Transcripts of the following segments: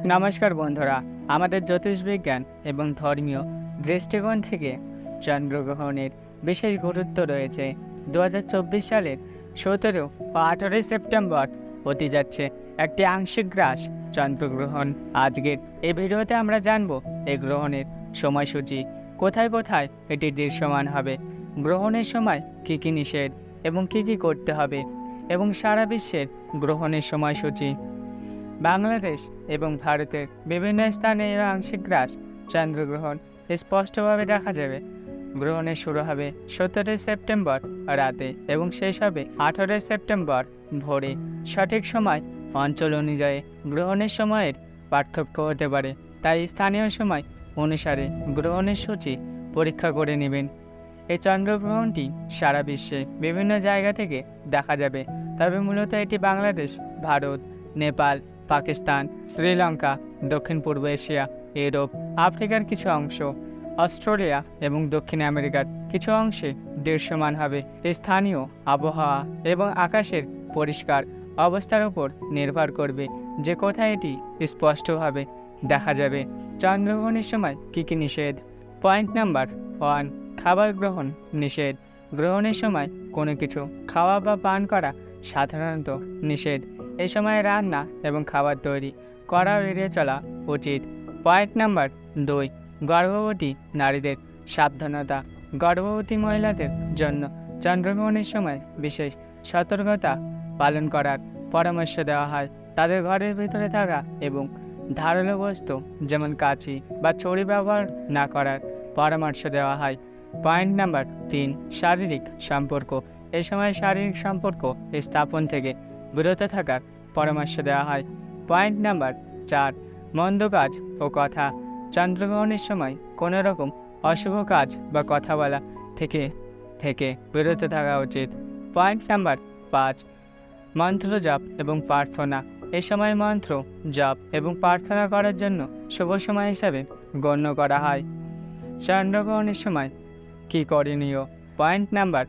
নমস্কার বন্ধুরা, আমাদের জ্যোতিষবিজ্ঞান এবং ধর্মীয় দৃষ্টিকোণ থেকে চন্দ্রগ্রহণের বিশেষ গুরুত্ব রয়েছে। 2024 সালের 17 ও 18 সেপ্টেম্বর হতে যাচ্ছে একটি আংশিক গ্রাস চন্দ্রগ্রহণ। আজকের এই ভিডিওতে আমরা জানব এই গ্রহণের সময়সূচি, কোথায় কোথায় এটি দৃশ্যমান হবে, গ্রহণের সময় কী কী নিষেধ এবং কী কী করতে হবে, এবং সারা বিশ্বের গ্রহণের সময়সূচি। বাংলাদেশ এবং ভারতের বিভিন্ন স্থানে এই আংশিক গ্রাস চন্দ্রগ্রহণ স্পষ্টভাবে দেখা যাবে। গ্রহণের শুরু হবে 17 সেপ্টেম্বর রাতে এবং শেষ হবে 18 সেপ্টেম্বর ভোরে। সঠিক সময় অঞ্চল অনুযায়ী গ্রহণের সময়ের পার্থক্য হতে পারে, তাই স্থানীয় সময় অনুসারে গ্রহণের সূচি পরীক্ষা করে নেবেন। এই চন্দ্রগ্রহণটি সারা বিশ্বে বিভিন্ন জায়গা থেকে দেখা যাবে, তবে মূলত এটি বাংলাদেশ, ভারত, নেপাল, পাকিস্তান, শ্রীলঙ্কা, দক্ষিণ পূর্ব এশিয়া, ইউরোপ, আফ্রিকার কিছু অংশ, অস্ট্রেলিয়া এবং দক্ষিণ আমেরিকার কিছু অংশে দৃশ্যমান হবে। স্থানীয় আবহাওয়া এবং আকাশের পরিষ্কার অবস্থার উপর নির্ভর করবে যে কোথায় এটি স্পষ্টভাবে দেখা যাবে। চন্দ্রগ্রহণের সময় কী কী নিষেধ। পয়েন্ট নাম্বার 1, খাবার গ্রহণ নিষেধ। গ্রহণের সময় কোনো কিছু খাওয়া বা পান করা সাধারণত নিষেধ। এই সময় রান্না এবং খাবার তৈরি করা এড়িয়ে চলা উচিত। পয়েন্ট নাম্বার 2, গর্ভবতী নারীদের সাবধানতা। গর্ভবতী মহিলাদের জন্য চন্দ্রগ্রহণের সময় বিশেষ সতর্কতা পালন করার পরামর্শ দেওয়া হয়। তাদের ঘরের ভিতরে থাকা এবং ধারালো বস্তু যেমন কাঁচি বা ছড়ি ব্যবহার না করার পরামর্শ দেওয়া হয়। পয়েন্ট নাম্বার 3, শারীরিক সম্পর্ক। এই সময় শারীরিক সম্পর্ক স্থাপন থেকে বিরত থাকার পরামর্শ দেওয়া হয়। পয়েন্ট নাম্বার 4, মন্দ কাজ ও কথা। চন্দ্রগ্রহণের সময় কোনো রকম অশুভ কাজ বা কথা বলা থেকে বিরত থাকা উচিত। পয়েন্ট নাম্বার 5, মন্ত্র জপ এবং প্রার্থনা। এই সময় মন্ত্র জপ এবং প্রার্থনা করার জন্য শুভ সময় হিসাবে গণ্য করা হয়। চন্দ্রগ্রহণের সময় কী করণীয়। পয়েন্ট নাম্বার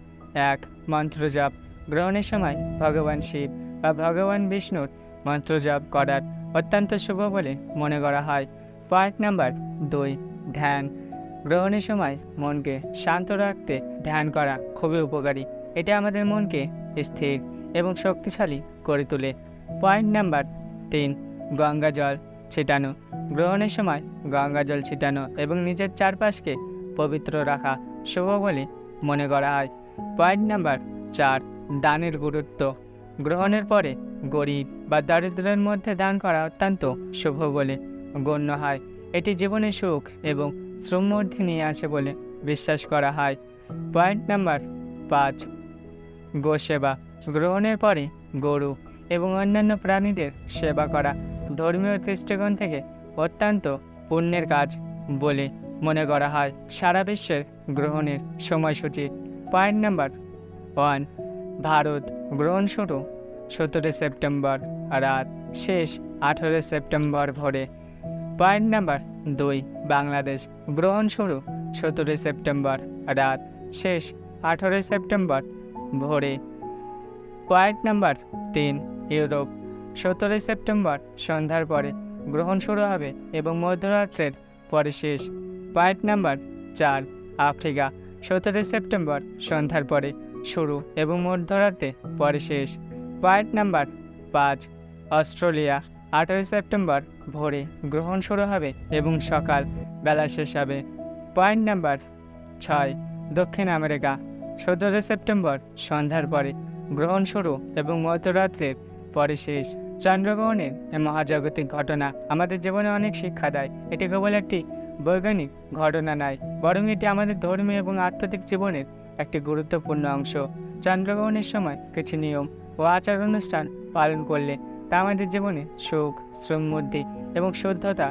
1, মন্ত্র জপ। গ্রহণের সময় ভগবান শিব বা ভগবান বিষ্ণুর মন্ত্র জপ করার অত্যন্ত শুভ বলে মনে করা হয়। পয়েন্ট নাম্বার 2, ধ্যান। গ্রহণের সময় মনকে শান্ত রাখতে ধ্যান করা খুবই উপকারী। এটা আমাদের মনকে স্থির এবং শক্তিশালী করে তোলে। পয়েন্ট নাম্বার 3, গঙ্গা জল ছিটানো। গ্রহণের সময় গঙ্গা জল ছিটানো এবং নিজের চারপাশকে পবিত্র রাখা শুভ বলে মনে করা হয়। পয়েন্ট নাম্বার 4, দানের গুরুত্ব। গ্রহণের পরে গরিব বা দরিদ্রের মধ্যে দান করা অত্যন্ত শুভ বলে গণ্য হয়। এটি জীবনে সুখ এবং সমৃদ্ধি নিয়ে আসে বলে বিশ্বাস করা হয়। Point number 5, গোসেবা। গ্রহণের পরে গরু এবং অন্যান্য প্রাণীদের সেবা করা ধর্মীয় দৃষ্টিকোণ থেকে অত্যন্ত পুণ্যের কাজ বলে মনে করা হয়। সারা বিশ্বের গ্রহণের সময়সূচি। Point number 1, Bharat. গ্রহণ শুরু 17 সেপ্টেম্বর রাত, শেষ 18 সেপ্টেম্বর ভোরে। Point number 2, Bangladesh. গ্রহণ শুরু 17 সেপ্টেম্বর রাত, শেষ 18 সেপ্টেম্বর ভোরে। Point number 3, Europe. 17 সেপ্টেম্বর সন্ধ্যার পরে গ্রহণ শুরু হবে এবং মধ্যরাত্রের পরে শেষ। Point number 4, Africa. 17 সেপ্টেম্বর সন্ধ্যার পরে শুরু এবং মধ্যরাতে পরে শেষ। Point number 5, Australia. 18 সেপ্টেম্বর ভোরে গ্রহণ শুরু হবে এবং সকাল বেলা শেষ হবে। পয়েন্ট নাম্বার 6, দক্ষিণ আমেরিকা। 17 সেপ্টেম্বর সন্ধ্যার পরে গ্রহণ শুরু এবং মধ্যরাত্রের পরে শেষ। চন্দ্রগ্রহণের এই মহাজাগতিক ঘটনা আমাদের জীবনে অনেক শিক্ষা দেয়। এটি কেবল একটি বৈজ্ঞানিক ঘটনা নয়, বরং এটি আমাদের ধর্মীয় এবং আধ্যাত্মিক জীবনের একটি গুরুত্বপূর্ণ অংশ। চন্দ্রগ্রহণের সময় কিছু নিয়ম ও আচার অনুষ্ঠান পালন করলে তা আমাদের জীবনে সুখ, সমৃদ্ধি এবং শুদ্ধতা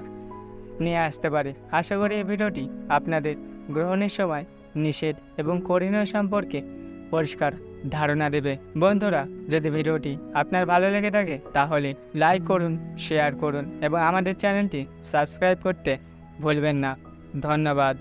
নিয়ে আসতে পারে। আশা করি এই ভিডিওটি আপনাদের গ্রহণের সময় নিষেধ এবং করণীয় সম্পর্কে পরিষ্কার ধারণা দেবে। বন্ধুরা, যদি ভিডিওটি আপনার ভালো লেগে থাকে তাহলে লাইক করুন, শেয়ার করুন এবং আমাদের চ্যানেলটি সাবস্ক্রাইব করতে ভুলবেন না। ধন্যবাদ।